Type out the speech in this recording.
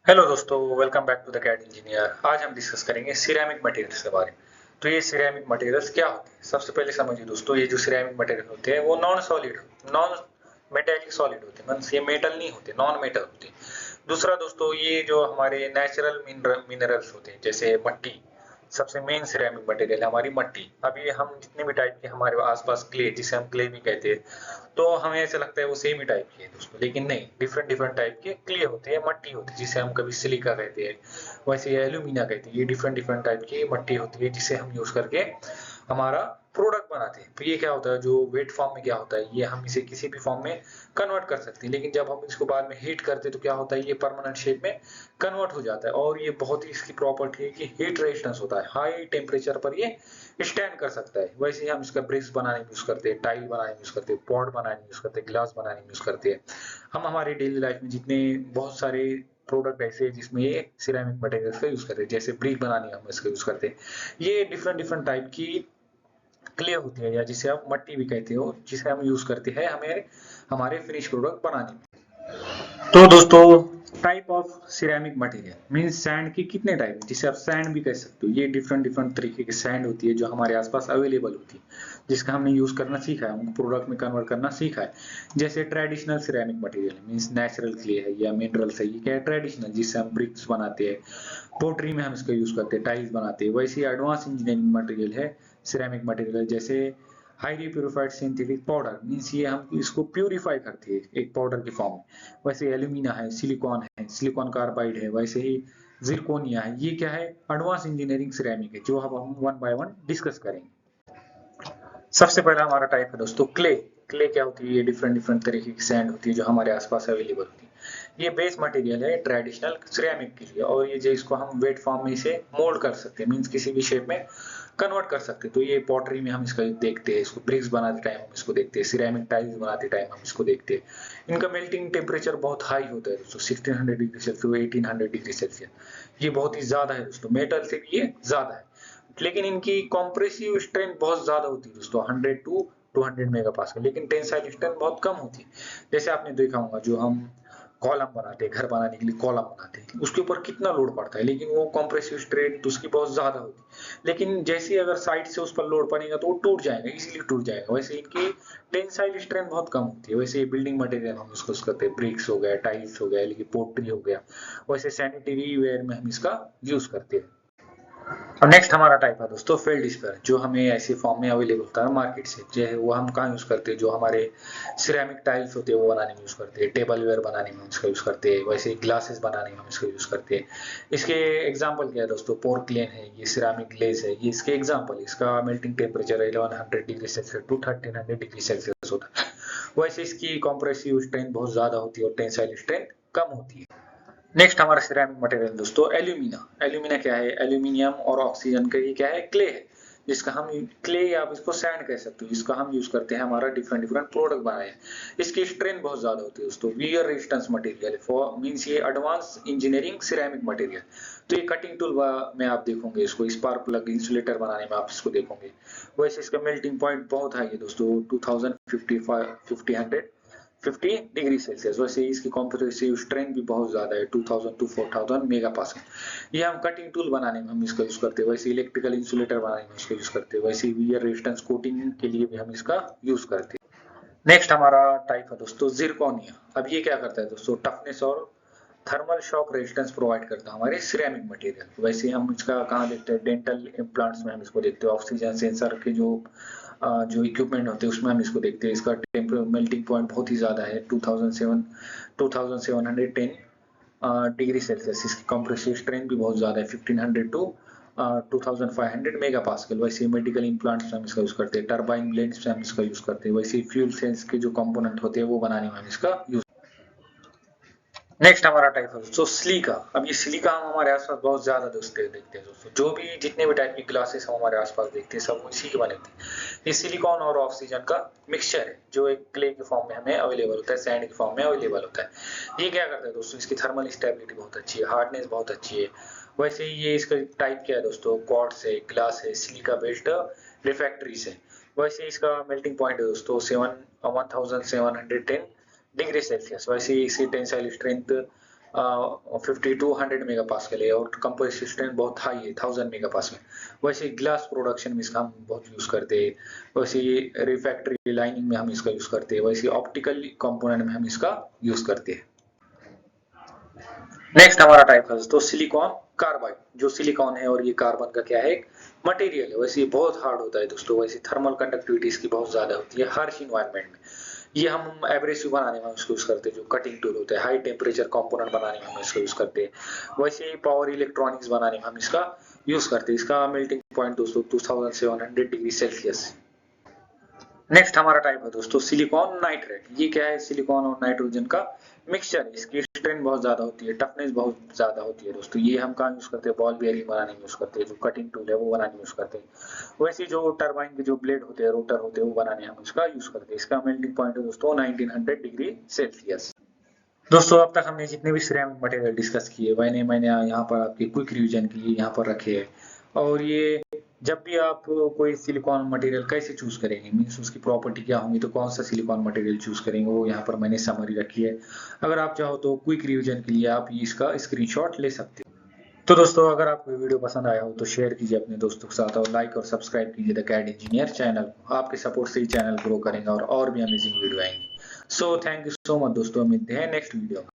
Hello दोस्तों, welcome back to the cat engineer. आज हम डिस्कस करेंगे सिरेमिक मटेरियल्स के बारे में। तो ये सिरेमिक मटेरियल्स क्या होते हैं? सबसे पहले समझिए दोस्तों, ये जो सिरेमिक मटेरियल होते हैं वो नॉन मेटेलिक सॉलिड होते हैं। मींस ये मेटल नहीं होते, नॉन मेटल होते हैं। दूसरा दोस्तों, ये जो हमारे नेचुरल मिनरल्स होते हैं जैसे मट्टी, सबसे मेन सिरेमिक मटेरियल है हमारी मट्टी। अब ये हम जितने भी टाइप के हमारे आसपास क्ले, जिसे हम क्ले भी कहते हैं, तो हमें ऐसा लगता है वो सेम ही टाइप की है दोस्तों, लेकिन नहीं, डिफरेंट डिफरेंट टाइप के क्ले होते हैं, मट्टी होती है, जिसे हम कभी सिलिका कहते हैं, वैसे ये एल्यूमिना कहते हैं। ये डिफरेंट डिफरेंट टाइप की मट्टी होती है जिसे हम यूज करके हमारा प्रोडक्ट बनाते हैं। तो ये क्या होता है, जो वेट फॉर्म में क्या होता है, ये हम इसे किसी भी फॉर्म में कन्वर्ट कर सकते हैं, लेकिन जब हम इसको बाद में हीट करते हैं तो क्या होता है, ये परमानेंट शेप में कन्वर्ट हो जाता है। और ये बहुत ही इसकी प्रॉपर्टी है कि हीट रेजिस्टेंस होता है, हाई टेम्परेचर पर ये स्टैंड कर सकता है। वैसे ही हम इसका ब्रिक्स बनाने में यूज करते हैं, टाइल बनाने में यूज करते हैं, पॉट बनाने में यूज करते हैं, ग्लास बनाने में यूज करते हैं। हम हमारे डेली लाइफ में जितने बहुत सारे प्रोडक्ट ऐसे हैं जिसमें ये सिरेमिक मटेरियल्स का यूज करते हैं, जैसे ब्रिक बनाने में हम इसका यूज करते हैं। ये डिफरेंट डिफरेंट टाइप की क्ले होती है, या जिसे आप मट्टी भी कहते हो, जिसे हम यूज करते हैं हमें हमारे फिनिश प्रोडक्ट बनाने में। तो दोस्तों, type of ceramic material means sand की कितने टाइप है, जिसे आप सैंड भी कह सकते हो। ये डिफरेंट डिफरेंट तरीके की सैंड होती है जो हमारे आसपास अवेलेबल होती है, जिसका हमने यूज करना सीखा है, उनको प्रोडक्ट में कन्वर्ट करना सीखा है। जैसे traditional ceramic material means natural clay है या मिनरल्स है, ये क्या है, ट्रेडिशनल, जिससे हम ब्रिक्स बनाते हैं, पोट्री में हम इसका यूज करते हैं, टाइल्स बनाते हैं। वैसे ही एडवांस इंजीनियरिंग मटेरियल है सिरेमिक मटेरियल, जैसे highly purified synthetic powder means ये हम इसको प्यूरिफाई करते हैं एक पाउडर के फॉर्म में। वैसे एल्यूमिना है, सिलिकॉन कार्बाइड है, वैसे ही जिरकोनिया है। ये क्या है, एडवांस इंजीनियरिंग सिरेमिक है, जो हम वन बाय वन डिस्कस करेंगे। सबसे पहला हमारा टाइप है दोस्तों क्ले। क्ले क्या होती है, ये डिफरेंट डिफरेंट तरीके की सैंड होती है जो हमारे आसपास अवेलेबल होती है। ये बेस मटेरियल है ट्रेडिशनल सिरेमिक के लिए, और ये जो इसको हम वेट फॉर्म में इसे मोल्ड कर सकते हैं, मींस किसी भी शेप में कन्वर्ट कर सकते हैं। तो ये पॉटरी में हम इसका देखते हैं, इसको ब्रिक्स बनाते टाइम हम इसको देखते हैं, सिरेमिक टाइल्स बनाते टाइम हम इसको देखते हैं। इनका मेल्टिंग टेम्परेचर बहुत हाई होता है दोस्तों, 1600 डिग्री सेल्सियस, 1800 डिग्री सेल्सियस। ये बहुत ही ज्यादा है दोस्तों, मेटल से भी ये ज्यादा है। लेकिन इनकी कॉम्प्रेसिव स्ट्रेंथ बहुत ज्यादा होती है दोस्तों, 100 टू 200 मेगा पास्कल, लेकिन टेंसाइल स्ट्रेंथ बहुत कम होती है। जैसे आपने देखा होगा, जो हम कॉलम बनाते हैं, घर बनाने के लिए कॉलम बनाते हैं, उसके ऊपर कितना लोड पड़ता है, लेकिन वो कॉम्प्रेसिव स्ट्रेंथ उसकी बहुत ज्यादा होती है। लेकिन जैसे अगर साइड से उस पर लोड पड़ेगा तो वो टूट जाएगा, इजीली टूट जाएगा। वैसे इनकी टेंसाइल स्ट्रेंथ बहुत कम होती है। वैसे बिल्डिंग मटेरियल हम इसको यूज करते हैं, ब्रिक्स हो गया, टाइल्स हो गया, लेकिन पोट्री हो गया, वैसे सैनिटरी वेयर में हम इसका यूज करते हैं। अब नेक्स्ट हमारा टाइप है दोस्तों फील्ड स्पेयर, जो हमें ऐसे फॉर्म में अवेलेबल होता है मार्केट से। जो है वो हम कहाँ यूज करते हैं, जो हमारे सिरेमिक टाइल्स होते हैं वो बनाने में यूज करते हैं, टेबल वेयर बनाने में इसका यूज करते हैं, वैसे ग्लासेस बनाने में हम इसका यूज करते हैं। इसके एग्जाम्पल क्या है दोस्तों, पोर्टलैंड है, ये सिरामिक ग्लेज है, ये इसके एग्जाम्पल। इसका melting temperature 1100 degree Celsius to 1300 degree Celsius होता है। वैसे इसकी कॉम्प्रेसिव स्ट्रेंथ बहुत ज्यादा होती है और टेंसाइल स्ट्रेंथ कम होती है। नेक्स्ट हमारा सिरेमिक मटेरियल दोस्तों एल्यूमिना। एल्यूमिना क्या है, एल्यूमिनियम और ऑक्सीजन का ये क्या है, क्ले है, जिसका हम क्ले या आप इसको सैंड कह सकते हो, जिसका हम यूज करते हैं हमारा डिफरेंट डिफरेंट प्रोडक्ट बनाए हैं। इसकी स्ट्रेंथ बहुत ज्यादा होती है दोस्तों, wear resistance material for means ये एडवांस इंजीनियरिंग सिरेमिक मटेरियल। तो ये कटिंग टूल में आप देखोगे इसको, स्पार्क प्लग इंसुलेटर बनाने में आप इसको देखोगे। वैसे इसका मेल्टिंग पॉइंट बहुत हाई है दोस्तों, 50 डिग्री सेल्सियस। वैसे इसकी कॉम्प्रेसिव स्ट्रेंथ भी बहुत ज्यादा है, 2000 टू 4000 मेगा पास्कल। ये हम कटिंग टूल बनाने में हम इसका यूज करते हैं, वैसे इलेक्ट्रिकल इंसुलेटर बनाने में इसका यूज करते हैं, वैसे वियर रेजिस्टेंस कोटिंग के लिए भी हम इसका यूज करते हैं। नेक्स्ट हमारा टाइप है दोस्तों जिरकोनिया। अब ये क्या करता है दोस्तों, टफनेस और थर्मल शॉक रेजिस्टेंस प्रोवाइड करता है हमारे सिरेमिक मटेरियल। वैसे हम इसका कहाँ देखते हैं, डेंटल इम्प्लांट्स में हम इसको देखते हैं, ऑक्सीजन सेंसर के जो इक्विपमेंट होते हैं उसमें हम इसको देखते हैं। इसका मेल्टिंग पॉइंट बहुत ही ज्यादा है, 2710 डिग्री सेल्सियस। इसकी कंप्रेसिव स्ट्रेंथ भी बहुत ज्यादा है, 1500 टू 2500 मेगा पास्कल। वैसे मेडिकल इम्प्लांट्स में हम इसका यूज करते हैं, टर्बाइन ब्लेड्स में हम इसका यूज करते हैं, वैसे फ्यूल सेल्स के जो कंपोनेंट होते हैं वो बनाने में हम इसका यूज। नेक्स्ट हमारा टाइप है दोस्तों सिलिका। अब ये सिलिका हम हमारे आसपास बहुत ज्यादा दोस्तों देखते हैं दोस्तों, जो भी जितने भी टाइप की ग्लासेस हम हमारे आसपास देखते हैं सब इसी के बने होते हैं। ये सिलिकॉन और ऑक्सीजन का मिक्सचर है, जो एक क्ले के फॉर्म में हमें अवेलेबल होता है, सैंड के फॉर्म में अवेलेबल होता है। ये क्या करता है दोस्तों, इसकी थर्मल स्टेबिलिटी बहुत अच्छी है, हार्डनेस बहुत अच्छी है। वैसे ये इसका टाइप क्या है दोस्तों, क्वार्ट्ज है, ग्लास है, सिलिका बेस्ड रिफ्रैक्टरीज है। वैसे इसका मेल्टिंग पॉइंट है दोस्तों 1710 डिग्री सेल्सियस। वैसे इसकी tensile strength 50 to 100 mega pascal है और कंप्रेसिव स्ट्रेंथ बहुत हाई है 1000 मेगा पास्कल। वैसे ग्लास प्रोडक्शन में इसका हम बहुत यूज करते हैं, वैसे रिफैक्ट्री लाइनिंग में हम इसका यूज करते हैं, वैसे ऑप्टिकल कंपोनेंट में हम इसका यूज करते हैं। नेक्स्ट हमारा टाइप है दोस्तों सिलिकॉन कार्बाइड। जो सिलिकॉन है और ये कार्बन का क्या है, एक मटेरियल है। वैसे ये बहुत हार्ड होता है दोस्तों, वैसे थर्मल कंडक्टिविटी इसकी बहुत ज्यादा होती है हार्श इन्वायरमेंट में। ये हम एब्रेसिव बनाने में इसको यूज करते हैं, जो कटिंग टूल होता है, हाई टेम्परेचर कंपोनेंट बनाने में हम इसको यूज करते हैं। वैसे ही पावर इलेक्ट्रॉनिक्स बनाने में हम इसका यूज करते हैं। इसका मेल्टिंग पॉइंट दोस्तों 2700 डिग्री सेल्सियस। नेक्स्ट हमारा टाइप है दोस्तों सिलिकॉन नाइट्रेट। ये क्या है, सिलिकॉन और नाइट्रोजन का मिक्सचर है। इसकी स्ट्रेंथ बहुत ज्यादा होती है, टफनेस बहुत ज्यादा होती है दोस्तों। ये हम कहाँ यूज करते हैं, बॉल बेयरिंग बनाने में यूज करते हैं, जो कटिंग टूल है वो बनाने में यूज करते हैं। वैसे जो टरबाइन के जो ब्लेड होते हैं, रोटर होते हैं, वो बनाने हम इसका यूज करते हैं। इसका मेल्टिंग पॉइंट है दोस्तों 1900 डिग्री सेल्सियस। दोस्तों अब तक हमने जितने भी सिरेमिक मटेरियल डिस्कस किए मैंने यहाँ पर आपके क्विक रिवीजन के लिए यहाँ पर रखे हैं। और ये जब भी आप कोई सिलिकॉन मटेरियल कैसे चूज करेंगे, मीन्स उसकी प्रॉपर्टी क्या होंगी, तो कौन सा सिलिकॉन मटेरियल चूज करेंगे, वो यहाँ पर मैंने समरी रखी है। अगर आप चाहो तो क्विक रिवीजन के लिए आप इसका स्क्रीनशॉट ले सकते हो। तो दोस्तों अगर आपको वीडियो पसंद आया हो तो शेयर कीजिए अपने दोस्तों के साथ और लाइक और सब्सक्राइब कीजिए द कैड इंजीनियर चैनल। आपके सपोर्ट से ही चैनल ग्रो करेगा और भी अमेजिंग वीडियो आएंगे। So thank you so much दोस्तों, मिलते हैं नेक्स्ट वीडियो में।